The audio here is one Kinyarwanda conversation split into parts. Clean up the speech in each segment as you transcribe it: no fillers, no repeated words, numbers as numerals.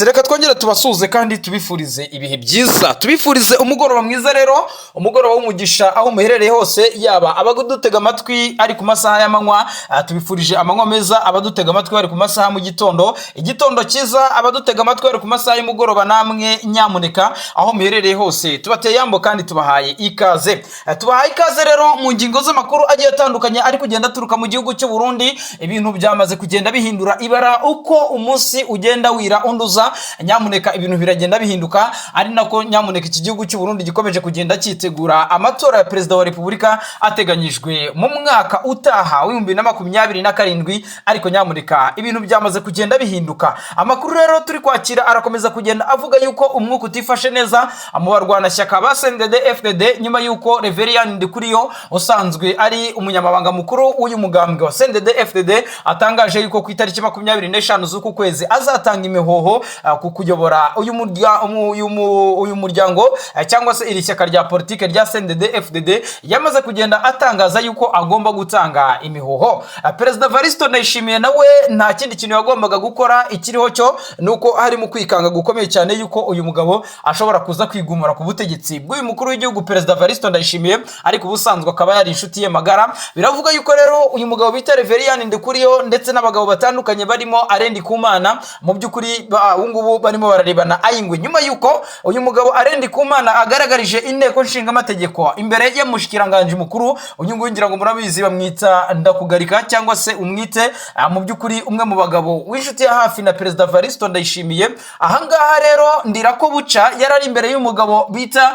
Yes, reka twongere tubasuze kandi tubifurize ibihe byiza. Tubifurize umugoroba mwiza rero, umugoroba w'umugisha aho muherereye hose, yaba abadutega amatwi ari ku masaha y'amanywa, tubifurije amanywa meza. Abadutega amatwi bari ku masaha mu gitondo, igitondo cyiza. Abadutega amatwi bari ku masaha y'umugoroba, namwe nyamuneka aho muherereye hose tubateye yambo kandi tubahaye ikaze. Tubahaye ikaze rero mu ngingo z'amakuru agiye atandukanye ari kugenda turuka mu gihugu cy'u Burundi. Ibintu byamaze kugenda bihindura ibara uko umunsi ugenda wira unduza. Nyamuneka ibintu biragenda bihinduka, ari nako nyamuneka iki gihugu cy'u Burundi gikomeje kugenda cyitegura amatora ya perezida wa Repubulika ateganyijwe mu mwaka utaha w'2027. Ariko nyamuneka ibintu byamaze kugenda bihinduka. Amakuru rero turi kwakira arakomeza kugenda avuga yuko umwuka utifashe neza mu barwanashyaka ba CNDD-FDD nyuma yuko Reverien Ndikuriyo usanzwe ari umunyamabanga mukuru w'uyu mugambwe wa CNDD-FDD atangaje yuko ku itariki 25 z'uku kwezi azatanga imihoho ku kuyobora uyu muryango cyangwa se iri shyaka rya politike rya CNDD-FDD. Yamaze kugenda atangaza yuko agomba gutanga imihoho. Perezida Evaristo Ndayishimiye nawe nta kindi kintu yagombaga gukora, ikiriho cyo nuko hari mu kwikanga gukomeye cyane yuko uyu mugabo ashobora kuza kwigumura ku butegetsi bw'uyu mukuru w'igihugu Perezida Evaristo Ndayishimiye, ariko ubusanzwe akaba yari inshuti ye magara. Biravuga yuko rero uyu mugabo bita Reverien Ndikuriyo ndetse n'abagabo batandukanye barimo Arendi Kumana mu by'ukuri ubungubu barimo bararebana ayingwe nyuma yuko uyu mugabo Arendi Kumana agaragarije inteko nshinga amategeko imbere ye mushikiranganje mukuru. Uyu nguyu ngira ngo murabizi bamwita Ndakugarika cyangwa se umwite mu by'ukuri umwe mu bagabo w'inshuti ya hafi na Perezida Evaristo Ndayishimiye. Ahangaha rero ndirako buca yarari imbere y'umugabo bita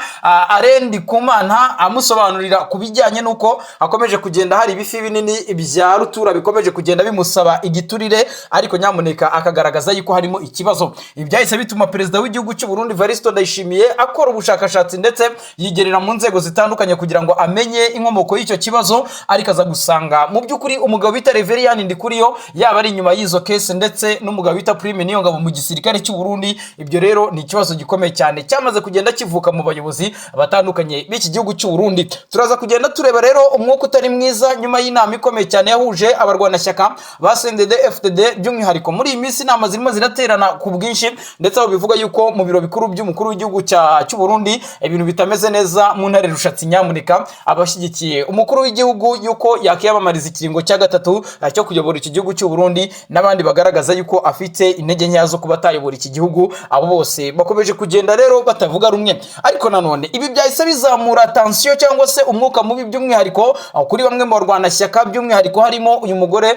Arendi Kumana amusobanurira kubijyanye nuko akomeje kugenda hari ibifi binini bya rutura bikomeje kugenda bimusaba igiturire, ariko nyamuneka akagaragaza yuko harimo ikibazo. Ibi byahise bituma perezida w'igihugu cy'u Burundi Evaristo Ndayishimiye akora ubushakashatsi ndetse yigerera mu nzego zitandukanye kugira ngo amenye inkomoko y'icyo kibazo, ariko aza gusanga mu by'ukuri umugabo bita Reverien Ndikuriyo yaba ari inyuma y'izo case ndetse n'umugabo bita Prime Niyongabo mu gisirikare cy'u Burundi. Ibyo rero ni ikibazo gikomeye cyane cyamaze kugenda kivuka mu bayobozi batandukanye b'iki gihugu cy'u Burundi. Turaza kugenda tureba rero umwuka utari mwiza nyuma y'inama ikomeye cyane yahuje abarwanashyaka ba CNDD-FDD. By'umwihariko muri iyi minsi inama zirimo ziraterana ku bwinshi, ndetse aho bivuga yuko mu biro bikuru by'umukuru w'igihugu cy'u Burundi ibintu bitameze neza mu ntare rushatsi. Nyamuneka abashyigikiye umukuru w'igihugu yuko yakiyamamariza ikiringo cya gatatu cyo kuyobora iki gihugu cy'u Burundi, n'abandi bagaragaza yuko afite intege nkeya zo kuba atayobora iki gihugu, abo bose bakomeje kugenda rero batavuga rumwe. Ariko nanone ibi byahise bizamura tension cyangwa se umwuka mubi, by'umwihariko kuri bamwe mu barwanashyaka, by'umwihariko harimo uyu mugore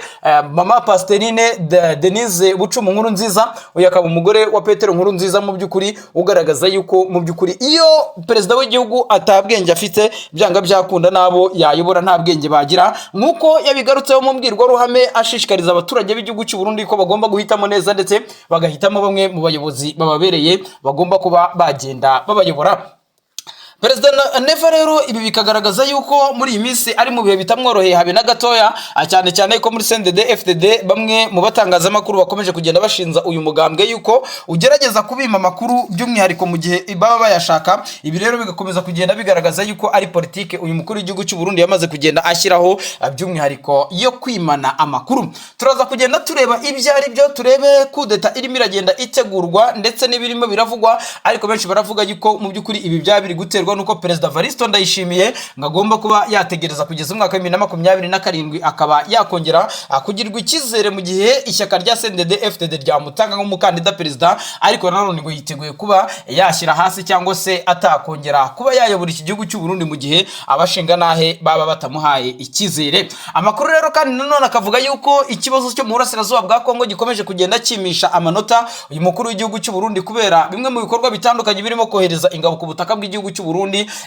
Mama Pastorine Denise Bucumu Nkurunziza. Uyu akaba umugore wa Petero Nkurunziza, mu by'ukuri ugaragaza yuko mu by'ukuri iyo perezida w'igihugu atabwenge afite byanga byakunda nabo yayobora nta bwenge bagira, nk'uko yabigarutseho mu mbwirwaruhame ashishikariza abaturage b'igihugu cy'u Burundi ko bagomba guhitamo neza ndetse bagahitamo bamwe mu bayobozi bababereye bagomba kuba bagenda babayobora. Perezida Neva rero ibi bikagaragaza yuko muri iyi minsi ari mu bihe bitamworoheye habe na gatoya, cyane cyane ko muri CNDD-FDD bamwe mu batangazamakuru bakomeje kugenda bashinza uyu mugambwe yuko ugerageza kubima amakuru by'umwihariko mu gihe baba bayashaka. Ibi rero bigakomeza kugenda bigaragaza yuko ari politike uyu mukuru w'igihugu cy'u Burundi yamaze kugenda ashyiraho, by'umwihariko yo kwimana amakuru. Turaza kugenda tureba ibyo ari byo, turebe kudeta irimo iragenda itegurwa ndetse n'ibirimo biravugwa, ariko benshi baravuga yuko mu by'ukuri ibi byaba biri guterwa nuko Perezida Evaristo Ndayishimiye ngagomba kuba yategereza kugeza umwaka wa 2027 akaba yakongera kugirwa icyizere mu gihe ishyaka rya CNDD-FDD ryamutanga nk'umukandida perezida, ariko nanone ngo yiteguye kuba yashyira hasi cyangwa se atakongera kuba yayobora iki gihugu cy'u Burundi mu gihe abashinga nahe baba batamuhaye icyizere. Amakuru rero kandi nanone akavuga yuko ikibazo cyo mu burasirazuba bwa Kongo gikomeje kugenda kimisha amanota uyu mukuru w'igihugu cy'u Burundi, kubera bimwe mu bikorwa bitandukanye birimo kohereza ingabo ku butaka bw'igihugu cy'u Burundi.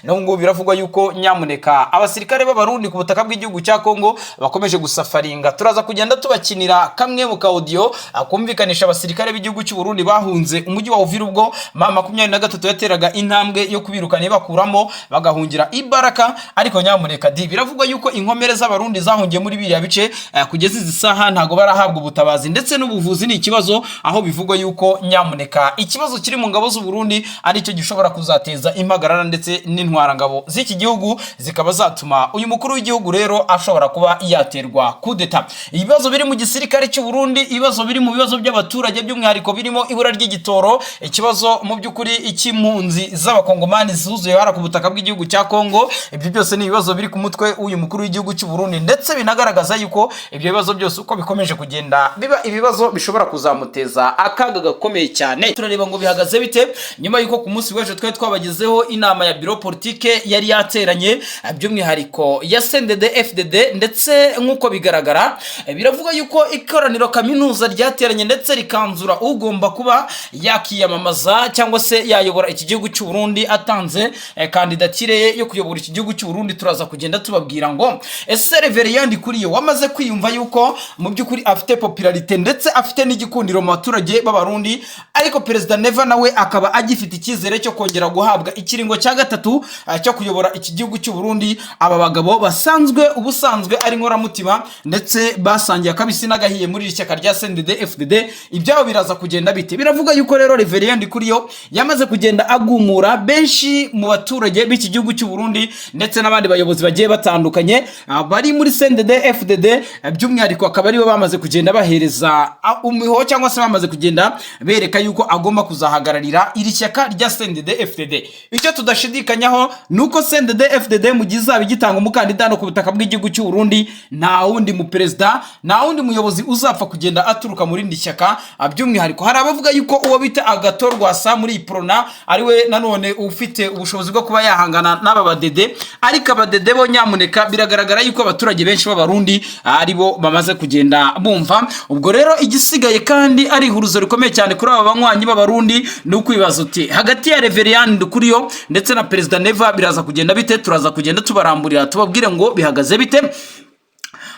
Nubwo biravugwa yuko nyamuneka abasirikare b'abarundi ku butaka bw'igihugu cya Kongo bakomeje gusafaringa. Turaza kugenda tubakinira kamwe mu audio akumvikanisha abasirikare b'igihugu cy'u Burundi bahunze umujyi wa Uvira ubwo mama 23 yateraga intambwe yo kubirukana bakuramo bagahungira Ibaraka. Ariko nyamuneka biravugwa yuko inkomere z'abarundi zahungiye muri biriya bice kugeza izi saha ntago barahabwa ubutabazi ndetse n'ubuvuzi. Ni ikibazo aho bivugwa yuko nyamuneka ikibazo kiri mu ngabo z'u Burundi ari cyo gishobora kuzateza impagarara ndetse ndetse n'intwarangabo z'iki gihugu zikaba zatuma uyu mukuru w'igihugu rero ashobora kuba yaterwa kudeta. Ibibazo biri mu gisirikare cy'u Burundi, ibibazo biri mu bibazo by'abaturage by'umwihariko birimo ibura ry'igitoro, ikibazo mu by'ukuri cy'impunzi z'abakongomani zuzuye hara ku butaka bw'igihugu cya Kongo. Ibyo byose ni ibibazo biri ku mutwe w'uyu mukuru w'igihugu cy'u Burundi, ndetse binagaragaza yuko ibyo bibazo byose uko bikomeje kugenda biba ibibazo bishobora kuzamuteza akaga gakomeye cyane. Turareba ngo bihagaze bite nyuma yuko ku munsi w'ejo twe twabagezeho inama ya biro politike yari yateranye by'umwihariko ya CNDD FDD, ndetse nk'uko bigaragara biravuga yuko ikoraniro kaminuza ryateranye ndetse rikanzura ugomba kuba yakiyamamaza cyangwa se yayobora iki gihugu cy'u Burundi atanze kandidatire ye yo kuyobora iki gihugu cy'u Burundi. Turaza kugenda tubabwira ngo ese Reverien Ndikuriyo wamaze kwiyumva yuko mu by'ukuri afite popularite ndetse afite n'igikundiro mu baturage b'abarundi, ariko Perezida Neva nawe akaba agifite icyizere cyo kongera guhabwa ikiringo cya gatatu cyo kuyobora iki gihugu cy'u Burundi. Aba bagabo basanzwe ubusanzwe ari nkoramutima ndetse basangiye akabisi n'agahiye muri iri shyaka rya CNDD FDD, ibyabo biraza kugenda bite? Biravuga yuko rero Reverien Ndikuriyo yamaze kugenda agumura benshi mu baturage b'iki gihugu cy'u Burundi ndetse n'abandi bayobozi bagiye batandukanye bari muri CNDD FDD, by'umwihariko akaba aribo bamaze kugenda bahereza umuho cyangwa se bamaze kugenda bereka yuko agomba kuzahagararira iri shyaka rya CNDD FDD. Icyo tudashidikanyaho nuko CNDD FDD mu gihe izaba igitanga umukandida no ku butaka bw'igihugu cy'u Burundi, nta wundi mu perezida nta wundi muyobozi uzapfa kugenda aturuka muri indi shyaka. By'umwihariko hari abavuga yuko uwo bita Agathon Rwasa muri Iprona ariwe nanone ufite ubushobozi bwo kuba yahangana n'aba badede, ariko abadede bo nyamuneka biragaragara yuko abaturage benshi b'abarundi aribo bamaze kugenda bumva. Ubwo rero igisigaye kandi ari ihuruzo rikomeye cyane kuri aba banywanyi b'abarundi ni ukwibaza uti hagati ya Reverien Ndikuriyo ndetse na Perezida Neva biraza kugenda bite? Turaza kugenda tubaramburira tubabwire ngo bihagaze bite.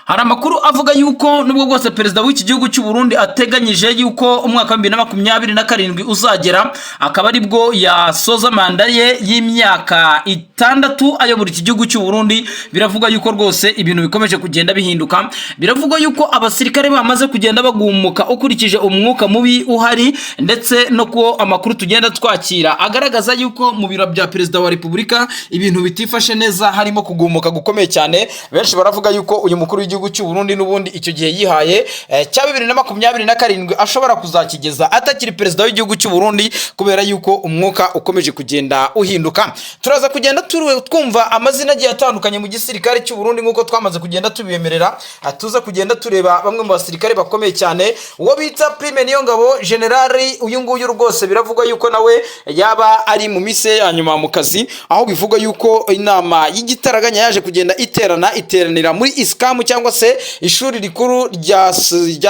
Hari amakuru avuga yuko nubwo bwose perezida w'iki gihugu cy'u Burundi ateganyije yuko umwaka wa 2027 uzagera akaba ari bwo yasoza manda ye y'imyaka 6 ayobora iki gihugu cy'u Burundi, biravuga yuko rwose ibintu bikomeje kugenda bihinduka. Biravuga yuko abasirikare bamaze kugenda bagumuka ukurikije umwuka mubi uhari, ndetse no ko amakuru tugenda twakira agaragaza yuko mu biro bya perezida wa Repubulika ibintu bitifashe neza, harimo kugumuka gukomeye cyane. Benshi baravuga yuko uyu mukuru w'igihugu cy'u Burundi n'ubundi icyo gihe yihaye cya 2027 ashobora kuzakigeza atakiri perezida w'igihugu cy'u Burundi, kubera yuko umwuka ukomeje kugenda uhinduka. Turaza kugenda twumva amazina agiye atandukanye mu gisirikare cy'u Burundi nk'uko twamaze kugenda tubiyemerera. Tuza kugenda tureba bamwe mu basirikare bakomeye cyane, uwo bita Prime Niyongabo generali. Uyu nguyu rwose biravugwa yuko nawe yaba ari mu mise ya nyuma mu kazi, aho bivuga yuko inama y'igitaraganya yaje kugenda iteranira muri ISCAM cyangwa se ishuri rikuru rya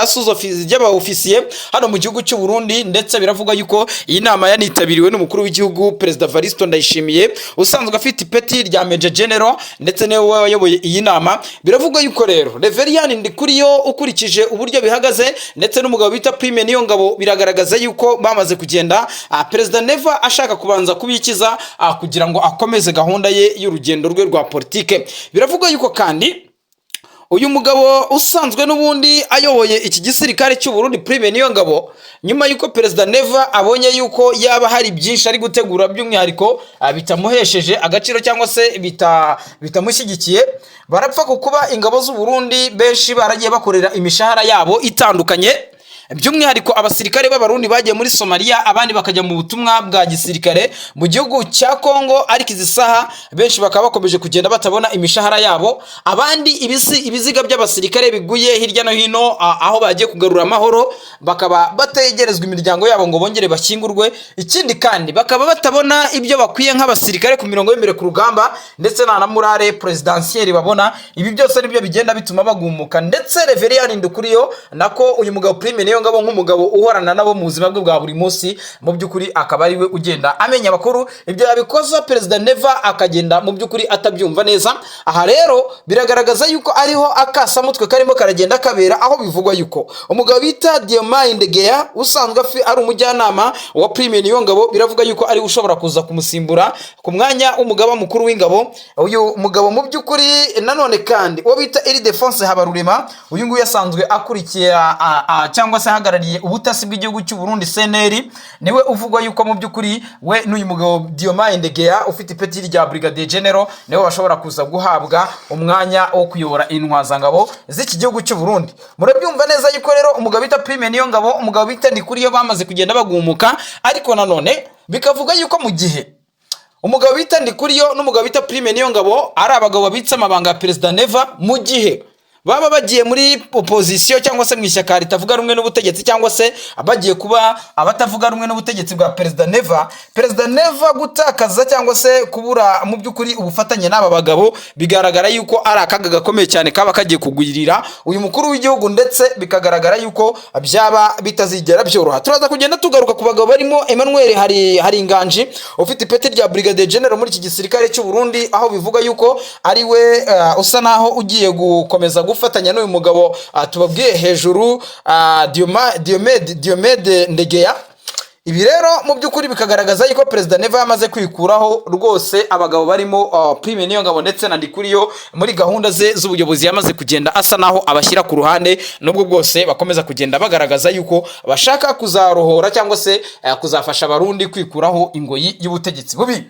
sous-officier ry'abaofisiye hano mu gihugu cy'u Burundi, ndetse biravuga yuko iyi nama yanitabiriwe n'umukuru w'igihugu Perezida Varisto Ndayishimiye usanzwe afite ipeti rya Major General, ndetse niwe wayoboye iyi nama. Biravuga yuko rero Reverien Ndikuriyo ukurikije uburyo bihagaze ndetse n'umugabo bita Prime Niyongabo biragaragaza yuko bamaze kugenda Perezida Neva ashaka kubanza kubikiza kugira ngo akomeze gahunda ye y'urugendo rwe rwa politike. Biravuga yuko kandi uyu mugabo usanzwe n'ubundi ayoboye iki gisirikare cy'u Burundi Prime Niyongabo, nyuma yuko Perezida Neva abonye yuko yaba hari byinshi ari gutegura by'umwihariko bitamuhesheje agaciro cyangwa se bitamushyigikiye, barapfa kukuba ingabo z'u Burundi benshi baragiye bakorera imishahara yabo itandukanye. By'umwihariko abasirikare b'abarundi bagiye muri Somalia, abandi bakajya mu butumwa bwa gisirikare mu gihugu cya Kongo, ariko izi saha benshi bakaba bakomeje kugenda batabona imishahara yabo. Abandi ibiziga by'abasirikare biguye hirya no hino aho bagiye kugarura amahoro, bakaba bategerezwa imiryango yabo ngo bongere bashyingurwe. Ikindi kandi bakaba batabona ibyo bakwiye nk'abasirikare ku mirongo y'imbere ku rugamba, ndetse na murare presidentiel babona. Ibi byose nibyo bigenda bituma bagumuka, ndetse Reverien Ndikuriyo nako uyu mugabo Prime Niyongabo nk'umugabo uhorana nabo mu buzima bwe bwa buri munsi, mu by'ukuri akaba ari we ugenda amenya amakuru. Ibyo yabikoza Perezida Neva akagenda mu by'ukuri atabyumva neza. Aha rero biragaragaza yuko ariho akasamutwe karimo karagenda kabera, aho bivugwa yuko umugabo bita Diomaye Ndegeya usanzwe ari umujyanama wa Prime Niyongabo, biravuga yuko ari ushobora kuza kumusimbura ku mwanya w'umugaba mukuru w'ingabo. Uyu mugabo mu by'ukuri nanone kandi uwo bita Iri Defense Habarurema, uyu nguyu yasanzwe akurikiye cyangwa se ahagarariye ubutasi bw'igihugu cy'u Burundi CNL niwe uvugwa yuko mu by'ukuri we n'uyu mugabo Diomaye Ndegea ufite ipeti rya Brigadier General niwe bashobora kuza guhabwa umwanya wo kuyobora intwazangabo z'iki gihugu cy'u Burundi. Murabyumva neza yuko rero umugabo bita Prime Niyongabo, umugabo bita Ndikuriyo bamaze kugenda bagumuka, ariko nanone bikavuga yuko mu gihe umugabo bita Ndikuriyo n'umugabo bita Prime Niyongabo ari abagabo babitse amabanga ya President Neva, mu gihe baba bagiye muri opposition cyangwa se mu ishyaka ritavuga rumwe n'ubutegetsi cyangwa se abagiye kuba abatavuga rumwe n'ubutegetsi bwa President Neva gutakaza cyangwa se kubura mu by'ukuri ubufatanye n'aba bagabo bigaragara yuko ari akaga gakomeye cyane kaba kagiye kugwirira uyu mukuru w'igihugu, ndetse bikagaragara yuko byaba bitazigera byoroha. Turaza kugenda tugaruka ku bagabo barimo Emmanuel hari inganji ufite ipeti rya Brigadier General muri iki gisirikare cy'u Burundi, aho bivuga yuko ari we usa naho ugiye gukomeza gufatanya n'uyu mugabo tubabwiye hejuru Diomede Ndegea. Ibi rero mu by'ukuri bikagaragaza yuko President Neva yamaze kwikuraho rwose abagabo barimo Prime Niyongabo ndetse na Ndikuriyo muri gahunda ze z'ubuyobozi, yamaze kugenda asa naho abashyira ku ruhande, nubwo bwose bakomeza kugenda bagaragaza yuko bashaka kuzarohora cyangwa se kuzafasha abarundi kwikuraho ingoyi y'ubutegetsi bubi.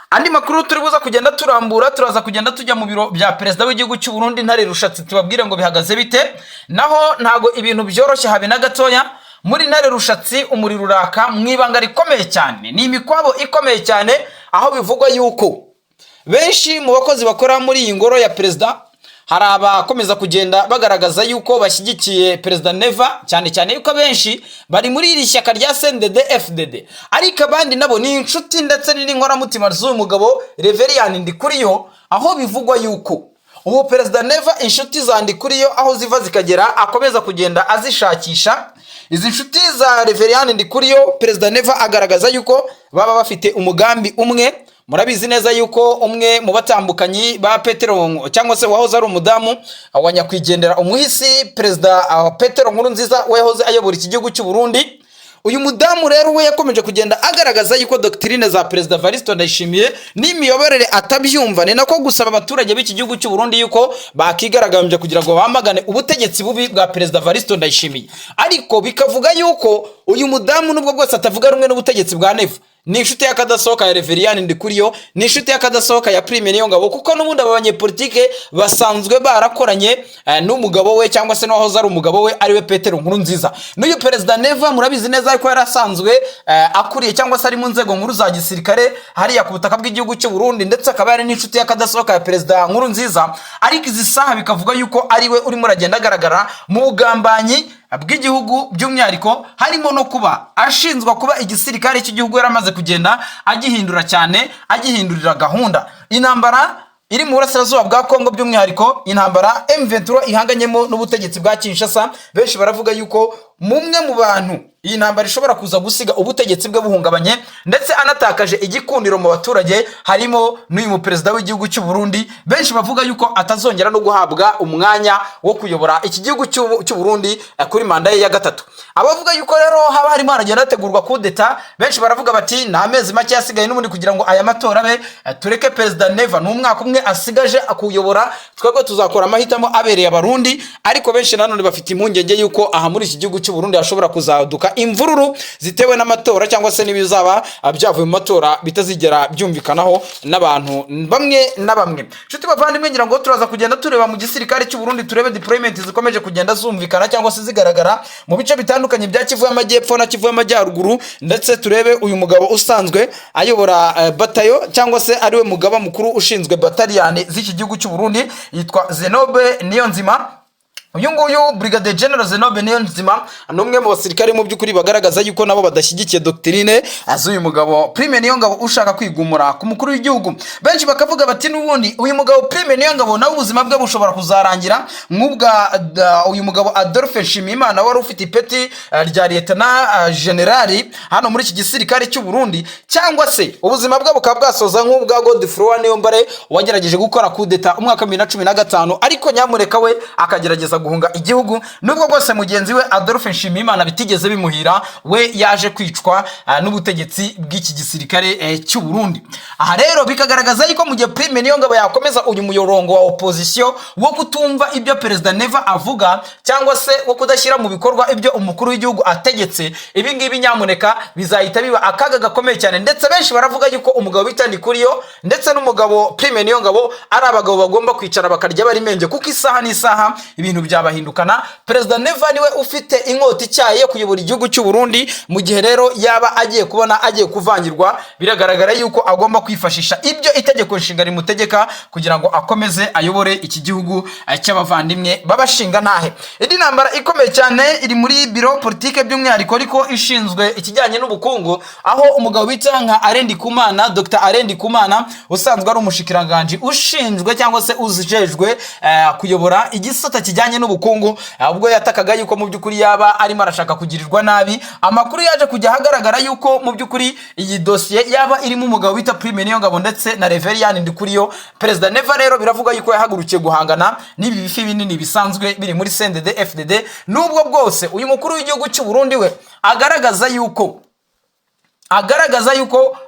Andi makuru turi buza kugenda turambura, turaza kugenda tujya mu biro bya Perezida w'igihugu cy'u Burundi Ntare Rushatsi tubabwire ngo bihagaze bite. Naho ntago ibintu byoroshye habe na gatoya muri Ntare Rushatsi, umuriro uraka mwibanga rikomeye cyane, ni imikwabo ikomeye cyane, aho bivugwa yuko benshi mu bakozi bakora muri iyi ngoro ya Perezida hari abakomeza kugenda bagaragaza yuko bashyigikiye President Neva, cyane cyane yuko benshi bari muri iri shyaka rya CNDD FDD, ariko abandi nabo ni inshuti ndetse n'inkoramutima z'uyu mugabo Reverien Ndikuriyo, aho bivugwa yuko ubu President Neva inshuti za Ndikuriyo aho ziva zikagera akomeza kugenda azishakisha. Izi nshuti za Reverien Ndikuriyo President Neva agaragaza yuko baba bafite umugambi umwe. Murabizi neza yuko umwe mu batambukanyi ba Petero cyangwa se wahoze ari umudamu wa nyakwigendera umuhisi President Petero Nkurunziza wahoze ayobora iki gihugu cy'u Burundi, uyu mudamu rero we yakomeje kugenda agaragaza yuko doctrine za President Evaristo Ndayishimiye n'imiyoborere atabyumva, ni nako gusaba abaturage b'iki gihugu cy'u Burundi yuko bakigaragambye kugira ngo bamagane ubutegetsi bubi bwa President Evaristo Ndayishimiye. Ariko bikavuga yuko uyu mudamu nubwo bwose atavuga rumwe n'ubutegetsi bwa Neva, ni inshuti y'akadasohoka ya Reverien Ndikuriyo, ni inshuti y'akadasohoka ya Prime Niyongabo, kuko n'ubundi abanyepolitike basanzwe barakoranye n'umugabo we cyangwa se n'ahoze ari umugabo we ariwe Petero Nkurunziza. N'uyu President Neva murabizi neza yuko yarasanzwe akuriye cyangwa se ari mu nzego nkuru za gisirikare hariya ku butaka bw'igihugu cy'u Burundi, ndetse akaba yari n'inshuti y'akadasohoka ya President Nkurunziza. Ariko izi saha bikavuga yuko ariwe urimo uragenda agaragara mu bugambanyi bw'igihugu, by'umwihariko harimo no kuba ashinzwa kuba igisirikare cy'igihugu yaramaze kugenda agihindura cyane, agihindurira gahunda. Intambara iri mu burasirazuba bwa Kongo, by'umwihariko intambara M23 ihanganyemo n'ubutegetsi bwa Kinshasa, benshi baravuga yuko mumwe mu bantu iyi ntambara ishobora kuza gusiga ubutegetsi bwe buhungabanye ndetse anatakaje igikundiro mu baturage harimo n'uyu mu Perezida w'igihugu cy'u Burundi. Benshi bavuga yuko atazongera no guhabwa umwanya wo kuyobora iki gihugu cy'u Burundi kuri manda ye ya gatatu. Abavuga yuko rero haba harimo haragenda hategurwa kudeta, benshi baravuga bati nta mezi make yasigaye n'ubundi kugira ngo aya matora abe, tureke President Neva n'umwaka umwe asigaje akuyobora, twebwe tuzakora amahitamo abereye abarundi. Ariko benshi nanone bafite impungenge yuko aha muri iki gihugu cy'u Burundi hashobora kuzaduka imvururu zitewe n'amatora cyangwa se n'ibizaba byavuye mu matora bitazigera byumvikanaho n'abantu bamwe na bamwe. Nshuti bavandimwe, ngira ngo turaza kugenda tureba mu gisirikare cy'u Burundi, turebe deployment zikomeje kugenda zumvikana cyangwa se zigaragara mu bice bitandukanye bya Kivu y'Amajyepfo na Kivu y'Amajyaruguru, ndetse turebe uyu mugabo usanzwe ayobora batayo cyangwa se ariwe mugaba mukuru ushinzwe bataliyani z'iki gihugu cy'u Burundi, yitwa Zenobe Niyonzima. Uyu nguyu Brigadier General Zenobe Niyonzima n'umwe mu basirikare mu by'ukuri bagaragaza yuko nabo badashyigikiye doctrine azuye mugabo Prime Niyongabo ushaka kwigumura ku mukuru w'igihugu. Benshi bakavuga bati n'ubundi uyu mugabo Prime Niyongabo nawe ubuzima bwe bushobora kuzarangira nk'ubwa uyu mugabo Adolphe Nshimiyimana wari ufite ipeti rya Lieutenant General hano muri iki gisirikare cy'u Burundi, cyangwa se ubuzima bwe bukaba bwasoza nk'ubwa Godefroid Niyombare wagerageje gukora kudeta umwaka 2015, ariko nyamureka we akagerageza guhunga igihugu, nubwo bwose mugenzi we Adolphe Nshimiyimana bitigeze bimuhira, we yaje kwicwa n'ubutegetsi bw'iki gisirikare cy'u Burundi. Aha rero bikagaragaza yuko mu gihe Prime Niyongabo yakomeza uyu muyorongo wa opposition wo kutumva ibyo Perezida Neva avuga cyangwa se wo kudashyira mu bikorwa ibyo umukuru w'igihugu ategetse, ibi ngibi nyamuneka bizahita biba akaga gakomeye cyane, ndetse benshi baravuga yuko umugabo bita Ndikuriyo ndetse n'umugabo Prime Niyongabo ari abagabo bagomba kwicara bakarya bari menge, kuko isaha n'isaha ibintu byabahindukana. Perezida Neva niwe ufite inkota icyaye yo kuyobora igihugu cy'u Burundi, mu gihe rero yaba agiye kubona agiye kuvangirwa, biragaragara yuko agomba kwifashisha ibyo itegeko nshinga rimutegeka kugira ngo akomeze ayobore iki gihugu cy'abavandimwe babashinga ntahe. Indi ntambara ikomeye cyane iri muri biro politike by'umwihariko ariko ishinzwe ikijyanye n'ubukungu, aho umugabo bita nka Arendikumana, Dr Arendikumana usanzwe ari umushikiranganje ushinzwe cyangwa se uzijejwe kuyobora igisata kijyanye n'ubukungu, ubwo yatakaga yuko mu by'ukuri yaba arimo arashaka kugirirwa nabi. Amakuru yaje kujya hagaragara yuko mu by'ukuri iyi dosiye yaba irimo umugabo bita Prime Niyongabo ndetse na Reverien Ndikuriyo. Perezida Neva rero biravuga yuko yahagurukiye guhangana n'ibi bifi binini bisanzwe biri muri CNDD FDD, nubwo bwose uyu mukuru w'igihugu cy'u Burundi we agaragaza yuko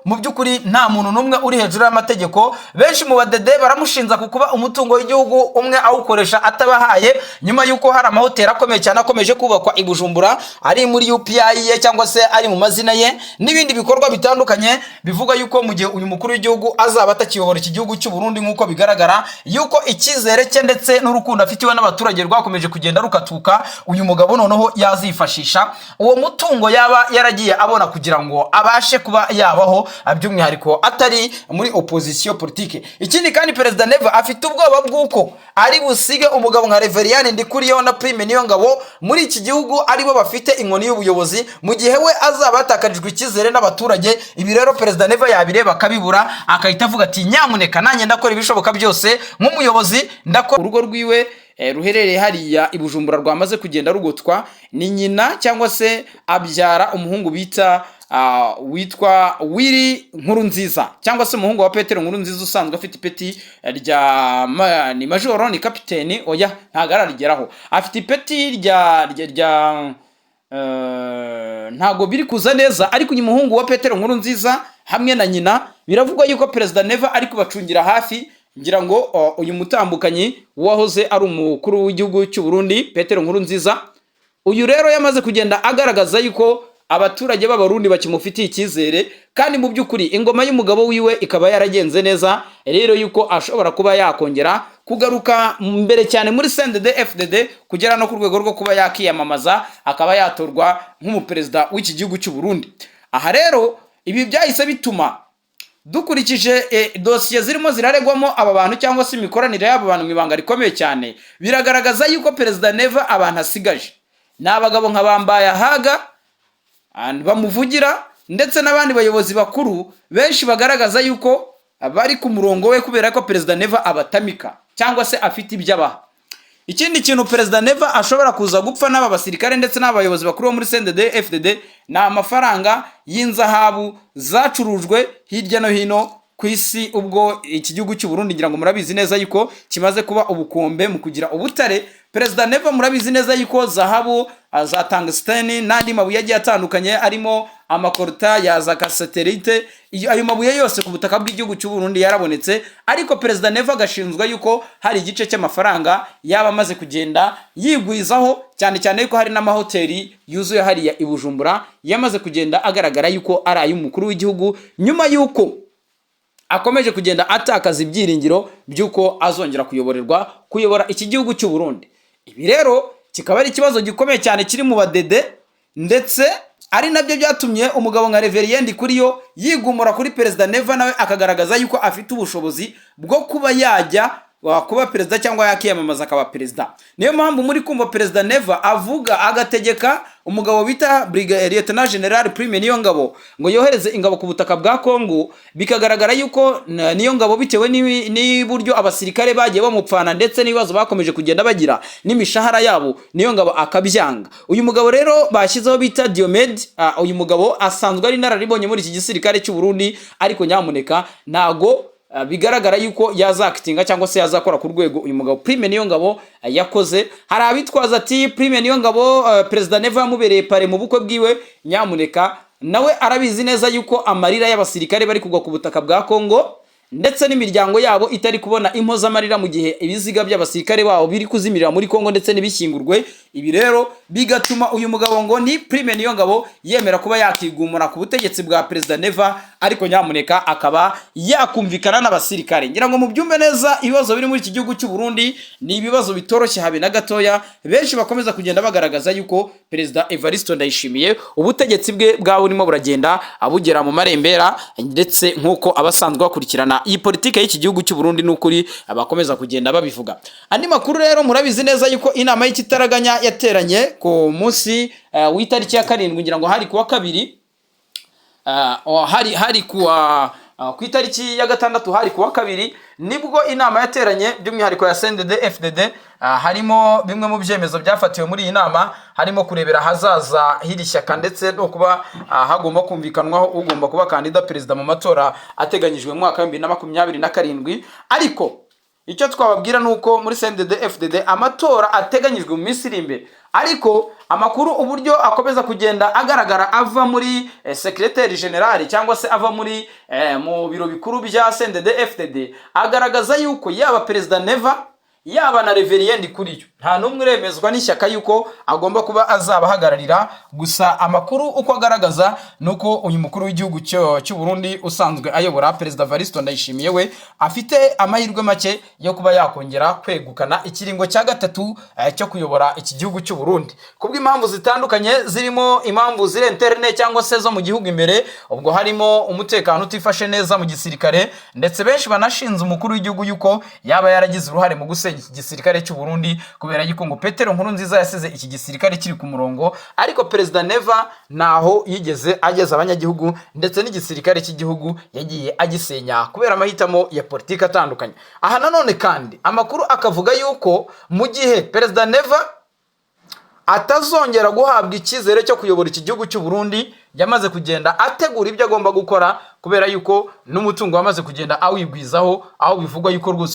mu by'ukuri nta muntu n'umwe uri hejuru y'amategeko. Benshi mu badede baramushinza kukuba umutungo w'igihugu umwe awukoresha atabahaye, nyuma yuko hari amahoteli akomeye cyane akomeje kubakwa i Bujumbura ari muri UPI ye cyangwa se ari mu mazina ye, n'ibindi bikorwa bitandukanye bivuga yuko mu gihe uyu mukuru w'igihugu azaba atakiyobora iki gihugu cy'u Burundi nk'uko bigaragara yuko icyizere cye ndetse n'urukundo afitiwe n'abaturage rwakomeje kugenda rukatuka, uyu mugabo noneho yazifashisha uwo mutungo yaba yaragiye abona kugira ngo abashe kuba yabaho, by'umwihariko atari muri opposition politique. Ikindi kandi Perezida Neva afite ubwoba bw'uko ari busige umugabo nka Reverien Ndikuriyo na Prime Niyongabo muri iki gihugu aribo bafite inkoni y'ubuyobozi, mu gihe we azaba atakarijwe icyizere n'abaturage. Ibi rero Perezida Neva yabireba akabibura, akahita avuga ati nyamuneka nanjye ndakora ibishoboka byose nk'umuyobozi, ndakora urugo rwiwe ruherereye hariya i Bujumbura rwamaze kugenda rugotwa ni nyina cyangwa se abyara umuhungu bita witwa Willy Nkurunziza cyangwa se umuhungu wa Petero Nkurunziza usanzwe afite ipeti rya ni majoro ni kapiteni, oya ntago ararigeraho, afite ipeti rya ntago biri kuza neza, ariko uyu muhungu wa Petero Nkurunziza hamwe na nyina biravugwa yuko Perezida Neva ari kubacungira hafi, ngira ngo uyu mutambukanyi wahoze ari umukuru w'igihugu cy'u Burundi Petero Nkurunziza, uyu rero yamaze kugenda agaragaza yuko abaturage b'abarundi bakimufitiye icyizere, kandi mu by'ukuri ingoma y'umugabo wiwe ikaba yaragenze neza, rero yuko ashobora kuba yakongera kugaruka mbere cyane muri CNDD FDD kugera no ku rwego rwo kuba yakiyamamaza akaba yatorwa nk'umuperezida w'iki gihugu cy'u Burundi. Aha rero ibi byahise bituma dukurikije dosiye zirimo ziraregwamo aba bantu cyangwa se imikoranire y'aba bantu mu ibanga rikomeye cyane, biragaragaza yuko Perezida Neva abantu asigaje ni abagabo nka Bambaye Haga bamuvugira ndetse n'abandi bayobozi bakuru benshi bagaragaza yuko bari ku murongo we kubera ko Perezida Neva abatamika cyangwa se afite ibyo abaha. Ikindi kintu Perezida Neva ashobora kuza gupfa n'aba basirikare ndetse n'abayobozi bakuru muri CNDD FDD na amafaranga y'inzahabu zacurujwe hirya no hino ku isi, ubwo iki gihugu cy'u Burundi ngira ngo murabizi neza yuko kimaze kuba ubukombe mu kugira ubutare. Perezida Neva murabizi neza yuko zahabu za tungsten n'andi mabuye agiye atandukanye arimo amakorta ya za satellite, ayo mabuye yose ku butaka bw'igihugu cy'u Burundi yarabonetse, ariko Perezida Neva gashinzwa yuko hari igice cy'amafaranga yaba amaze kugenda yigwizaho, cyane cyane yuko hari n'amahoteli yuzuye hariya i Bujumbura yamaze kugenda agaragara yuko ari ay'umukuru w'igihugu, nyuma yuko akomeje kugenda atakaza ibyiringiro by'uko azongera kuyobora iki gihugu cy'u Burundi. Ibi rero kikaba ari ikibazo gikomeye cyane kiri mu badede, ndetse ari nabyo byatumye umugabo nka Reverien Ndikuriyo yigumura kuri Perezida Neva, nawe akagaragaza yuko afite ubushobozi bwo kuba yajya kuba perezida cyangwa yakiyamamaza akaba perezida. Niyo mpamvu muri kumva Perezida Neva avuga agategeka umugabo bita Lieutenant General Prime Niyongabo ngo yohereze ingabo ku butaka bwa Kongo, bikagaragara yuko Niyongabo bitewe n'uburyo abasirikare bagiye bamupfana ndetse n'ibibazo bakomeje kugenda bagira n'imishahara yabo, Niyongabo akabyanga. Uyu mugabo rero bashyizeho bita Diomede, uyu mugabo asanzwe ari nararibonye muri iki gisirikare cy'u Burundi, ariko nyamuneka ntago bigaragara yuko yazakitinga cyangwa se yazakora ku rwego uyu mugabo Prime Niyongabo yakoze. Hari abitwaza ati Prime Niyongabo Perezida Neva yamubereye pare mu bukwe bwiwe, nyamuneka nawe arabizi neza yuko amarira y'abasirikare bari kugwa ku butaka bwa Kongo ndetse n'imiryango yabo itari kubona impozamarira mu gihe ibiziga by'abasirikare babo biri kuzimirira muri Kongo ndetse n'ibishyingurwe. Ibi rero bigatuma uyu mugabo ngo ni Prime Niyongabo yemera kuba yakigumura ku butegetsi bwa Perezida Neva, ariko nyamuneka akaba yakumvikana n'abasirikare. Ngira ngo mubyumve neza ibibazo biri muri iki gihugu cy'u Burundi ni ibibazo bitoroshye habe na gatoya. Benshi bakomeza kugenda bagaragaza yuko Perezida Evariste Ndayishimiye ubutegetsi bwe bwa burimo buragenda abugera mu marembera, ndetse nk'uko abasanzwe bakurikirana iyi politike y'iki gihugu cy'u Burundi n'ukuri abakomeza kugenda babivuga. Andi makuru rero murabizi neza yuko inama y'ikitaraganya yateranye ku munsi w'itariki ya 7, ngira ngo hari kuwa kabiri, hari ku itariki ya 6 hari kuwa kabiri nibwo inama yateranye by'umwihariko ya CNDD FDD. Harimo bimwe mu byemezo byafatiwe muri iyi nama, harimo kurebera hazaza hiri shyaka ndetse no kuba hagomba kumvikanwaho ugomba kuba kandida perezida mu matora ateganyijwe mu mwaka wa 2027. Ariko icyo twababwira nuko muri CNDD FDD amatora ateganyijwe mu minsi iri imbere, ariko amakuru uburyo akomeza kugenda agaragara ava muri secrétaire général cyangwa se ava muri mu biro bikuru bya CNDD FDD agaragaza yuko yaba Perezida Neva yaba na Reverien Kuriyo nta numwe uremezwa n'ishyaka yuko agomba kuba azabahagararira. Gusa amakuru uko agaragaza nuko uyu mukuru w'igihugu cy'u Burundi usanzwe ayobora Perezida Evariste Ndayishimiye we afite amahirwe make yo kuba yakongera kwegukana ikiringo cya 3 cyo kuyobora iki gihugu cy'u Burundi, kubw'impamvu zitandukanye zirimo impamvu ziri interne cyangwa se zo mu gihugu imbere. Ubwo harimo umutekano utifashe neza mu gisirikare, ndetse benshi banashinze umukuru w'igihugu yuko yaba yaragize uruhare mu gusenya iki gisirikare cy'u Burundi, kubera yuko ngo Petero Nkurunziza yasize iki gisirikare kiri ku murongo, ariko Perezida Neva naho yigeze ageza abanyagihugu ndetse n'igisirikare cy'igihugu yagiye agisenya kubera amahitamo ya politiki atandukanye. Aha nanone kandi amakuru akavuga yuko mu gihe Perezida Neva atazongera guhabwa icyizere cyo kuyobora iki gihugu cy'u Burundi, yamaze kugenda ategura ibyo agomba gukora, kubera yuko n'umutungo wamaze kugenda awigwizaho, aho bivugwa yuko rwose